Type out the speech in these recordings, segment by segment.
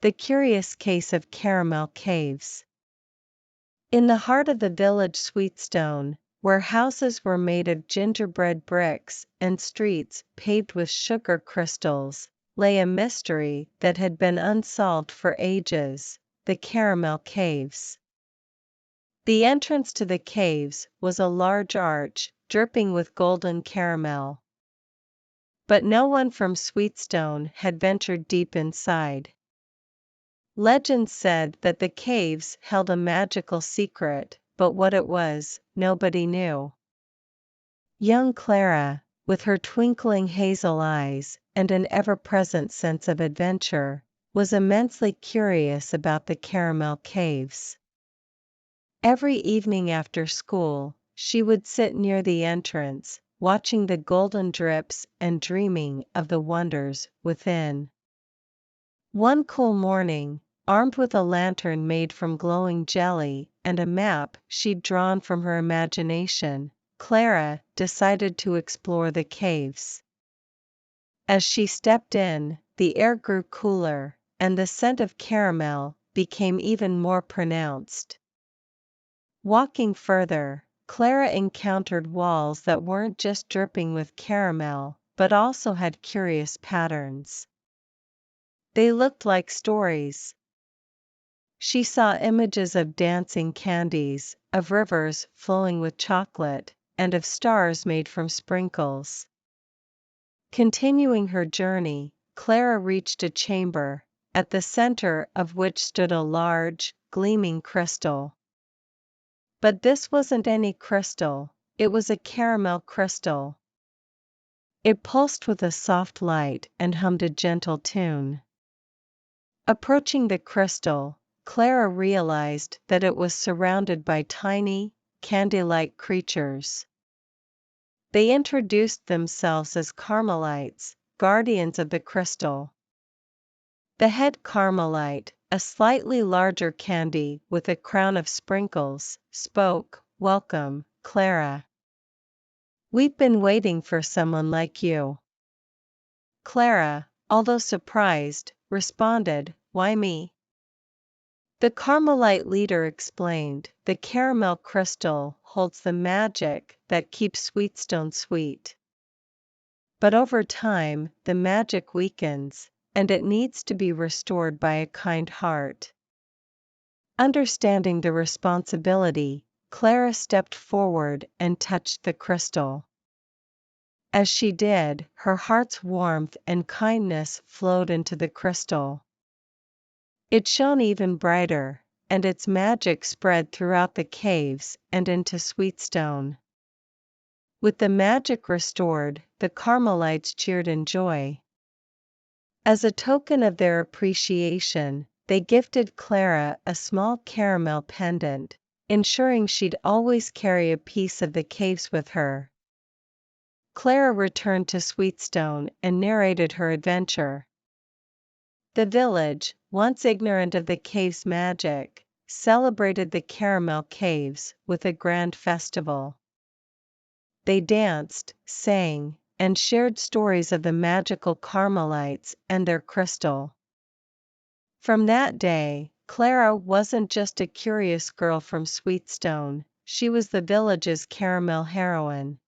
The Curious Case of Caramel Caves. In the heart of the village Sweetstone, where houses were made of gingerbread bricks and streets paved with sugar crystals, lay a mystery that had been unsolved for ages: the Caramel Caves. The entrance to the caves was a large arch, dripping with golden caramel. But no one from Sweetstone had ventured deep inside. Legend said that the caves held a magical secret, but what it was, nobody knew. Young Clara, with her twinkling hazel eyes and an ever-present sense of adventure, was immensely curious about the Caramel Caves. Every evening after school, she would sit near the entrance, watching the golden drips and dreaming of the wonders within. One cool morning, armed with a lantern made from glowing jelly and a map she'd drawn from her imagination, Clara decided to explore the caves. As she stepped in, the air grew cooler, and the scent of caramel became even more pronounced. Walking further, Clara encountered walls that weren't just dripping with caramel, but also had curious patterns. They looked like stories. She saw images of dancing candies, of rivers flowing with chocolate, and of stars made from sprinkles. Continuing her journey, Clara reached a chamber, at the center of which stood a large, gleaming crystal. But this wasn't any crystal, it was a caramel crystal. It pulsed with a soft light and hummed a gentle tune. Approaching the crystal, Clara realized that it was surrounded by tiny, candy-like creatures. They introduced themselves as Carmelites, guardians of the crystal. The head Carmelite, a slightly larger candy with a crown of sprinkles, spoke, "Welcome, Clara. We've been waiting for someone like you." Clara, although surprised, responded, "Why me?" The Carmelite leader explained, "The caramel crystal holds the magic that keeps Sweetstone sweet. But over time, the magic weakens, and it needs to be restored by a kind heart." Understanding the responsibility, Clara stepped forward and touched the crystal. As she did, her heart's warmth and kindness flowed into the crystal. It shone even brighter, and its magic spread throughout the caves and into Sweetstone. With the magic restored, the Carmelites cheered in joy. As a token of their appreciation, they gifted Clara a small caramel pendant, ensuring she'd always carry a piece of the caves with her. Clara returned to Sweetstone and narrated her adventure. The village, once ignorant of the cave's magic, celebrated the Caramel Caves with a grand festival. They danced, sang, and shared stories of the magical Carmelites and their crystal. From that day, Clara wasn't just a curious girl from Sweetstone, she was the village's caramel heroine.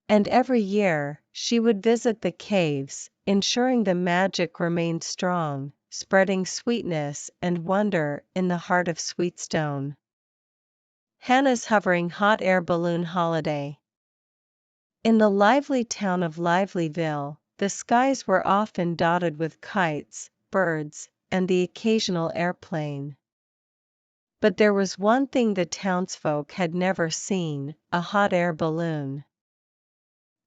And every year, she would visit the caves, ensuring the magic remained strong, spreading sweetness and wonder in the heart of Sweetstone. Hannah's hovering hot air balloon holiday. In the lively town of Livelyville, the skies were often dotted with kites, birds, and the occasional airplane. But there was one thing the townsfolk had never seen: a hot air balloon.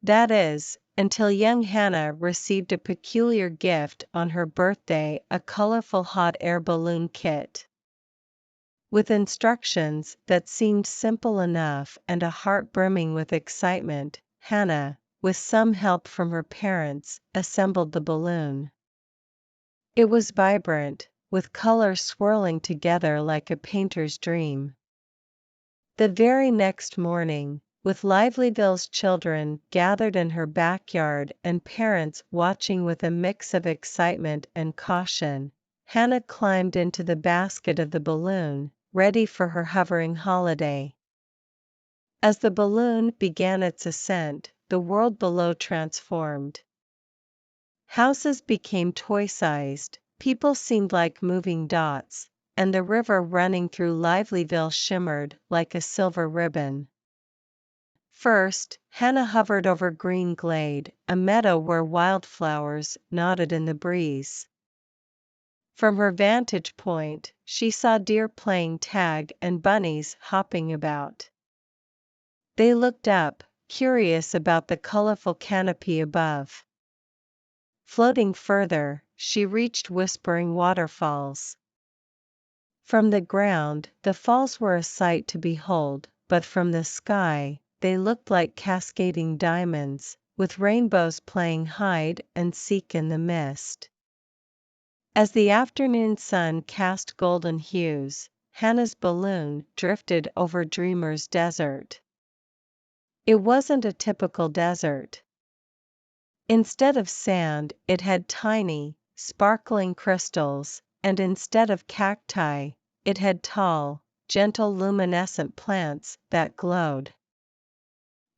That is, until young Hannah received a peculiar gift on her birthday, a colorful hot air balloon kit. With instructions that seemed simple enough and a heart brimming with excitement, Hannah, with some help from her parents, assembled the balloon. It was vibrant, with colors swirling together like a painter's dream. The very next morning, with Livelyville's children gathered in her backyard and parents watching with a mix of excitement and caution, Hannah climbed into the basket of the balloon, ready for her hovering holiday. As the balloon began its ascent, the world below transformed. Houses became toy-sized, people seemed like moving dots, and the river running through Livelyville shimmered like a silver ribbon. First, Hannah hovered over Green Glade, a meadow where wildflowers nodded in the breeze. From her vantage point, she saw deer playing tag and bunnies hopping about. They looked up, curious about the colorful canopy above. Floating further, she reached Whispering Waterfalls. From the ground, the falls were a sight to behold, but from the sky, they looked like cascading diamonds, with rainbows playing hide and seek in the mist. As the afternoon sun cast golden hues, Hannah's balloon drifted over Dreamer's Desert. It wasn't a typical desert. Instead of sand, it had tiny, sparkling crystals, and instead of cacti, it had tall, gentle luminescent plants that glowed.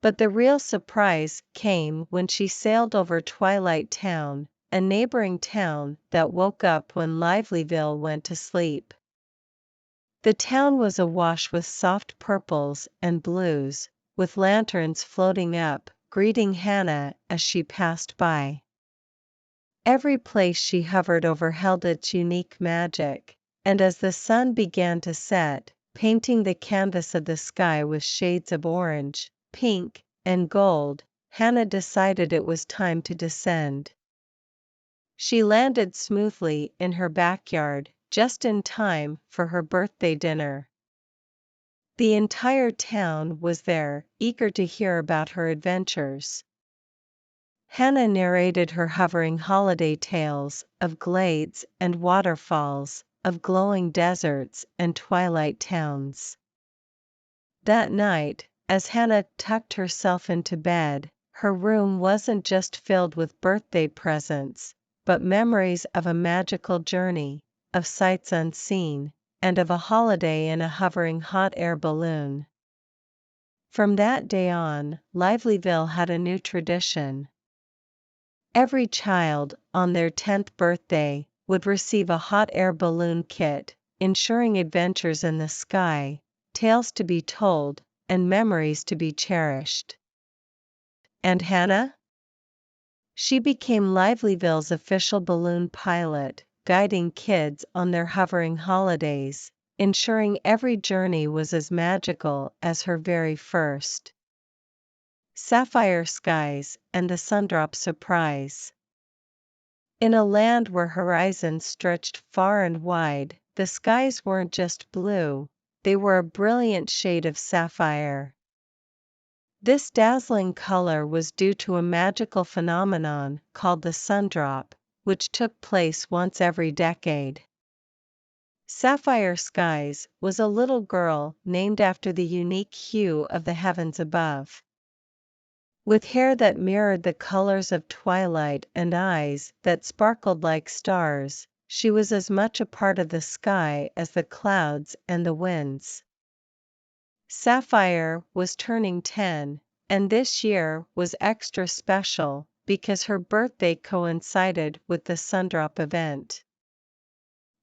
But the real surprise came when she sailed over Twilight Town, a neighboring town that woke up when Livelyville went to sleep. The town was awash with soft purples and blues, with lanterns floating up, greeting Hannah as she passed by. Every place she hovered over held its unique magic, and as the sun began to set, painting the canvas of the sky with shades of orange, pink, and gold, Hannah decided it was time to descend. She landed smoothly in her backyard, just in time for her birthday dinner. The entire town was there, eager to hear about her adventures. Hannah narrated her hovering holiday tales of glades and waterfalls, of glowing deserts and twilight towns. That night, as Hannah tucked herself into bed, her room wasn't just filled with birthday presents, but memories of a magical journey, of sights unseen, and of a holiday in a hovering hot air balloon. From that day on, Livelyville had a new tradition. Every child, on their 10th birthday, would receive a hot air balloon kit, ensuring adventures in the sky, tales to be told, and memories to be cherished. And Hannah? She became Livelyville's official balloon pilot, guiding kids on their hovering holidays, ensuring every journey was as magical as her very first. Sapphire skies and the sundrop surprise. In a land where horizons stretched far and wide, the skies weren't just blue, they were a brilliant shade of sapphire. This dazzling color was due to a magical phenomenon called the sundrop, which took place once every decade. Sapphire Skies was a little girl named after the unique hue of the heavens above. With hair that mirrored the colors of twilight and eyes that sparkled like stars, she was as much a part of the sky as the clouds and the winds. Sapphire was turning 10, and this year was extra special because her birthday coincided with the sundrop event.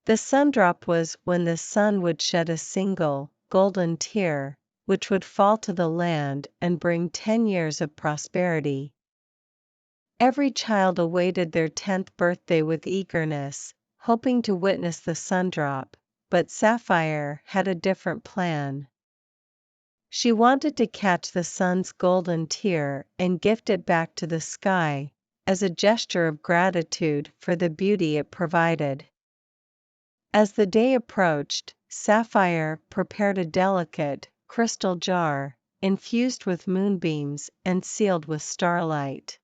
The sundrop was when the sun would shed a single, golden tear, which would fall to the land and bring 10 years of prosperity. Every child awaited their 10th birthday with eagerness, hoping to witness the sundrop, but Sapphire had a different plan. She wanted to catch the sun's golden tear and gift it back to the sky, as a gesture of gratitude for the beauty it provided. As the day approached, Sapphire prepared a delicate, crystal jar, infused with moonbeams and sealed with starlight.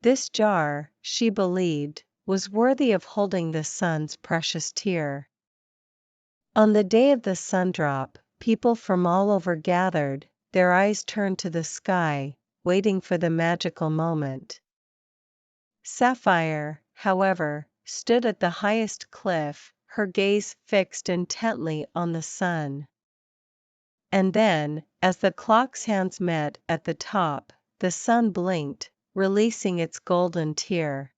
This jar, she believed, was worthy of holding the sun's precious tear. On the day of the sundrop, people from all over gathered, their eyes turned to the sky, waiting for the magical moment. Sapphire, however, stood at the highest cliff, her gaze fixed intently on the sun. And then, as the clock's hands met at the top, the sun blinked, releasing its golden tear.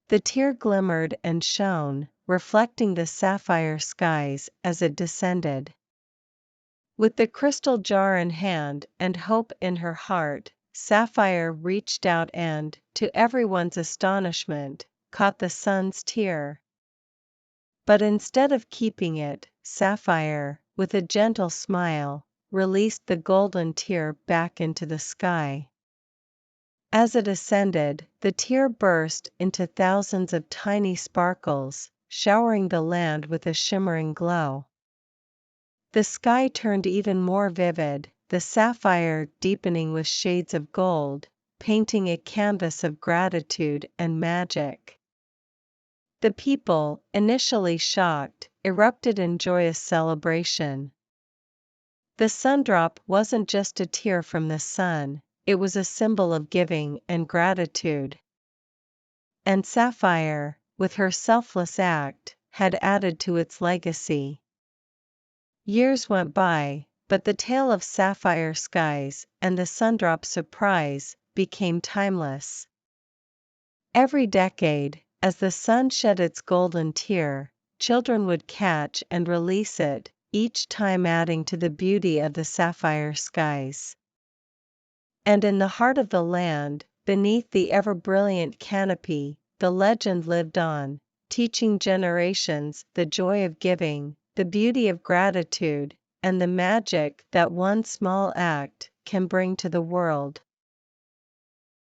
The tear glimmered and shone, reflecting the sapphire skies as it descended. With the crystal jar in hand and hope in her heart, Sapphire reached out and, to everyone's astonishment, caught the sun's tear. But instead of keeping it, Sapphire, with a gentle smile, released the golden tear back into the sky. As it ascended, the tear burst into thousands of tiny sparkles, showering the land with a shimmering glow. The sky turned even more vivid, the sapphire deepening with shades of gold, painting a canvas of gratitude and magic. The people, initially shocked, erupted in joyous celebration. The sundrop wasn't just a tear from the sun, it was a symbol of giving and gratitude. And Sapphire, with her selfless act, had added to its legacy. Years went by, but the tale of sapphire skies and the sundrop's surprise became timeless. Every decade, as the sun shed its golden tear, children would catch and release it, each time adding to the beauty of the sapphire skies. And in the heart of the land, beneath the ever-brilliant canopy, the legend lived on, teaching generations the joy of giving, the beauty of gratitude, and the magic that one small act can bring to the world.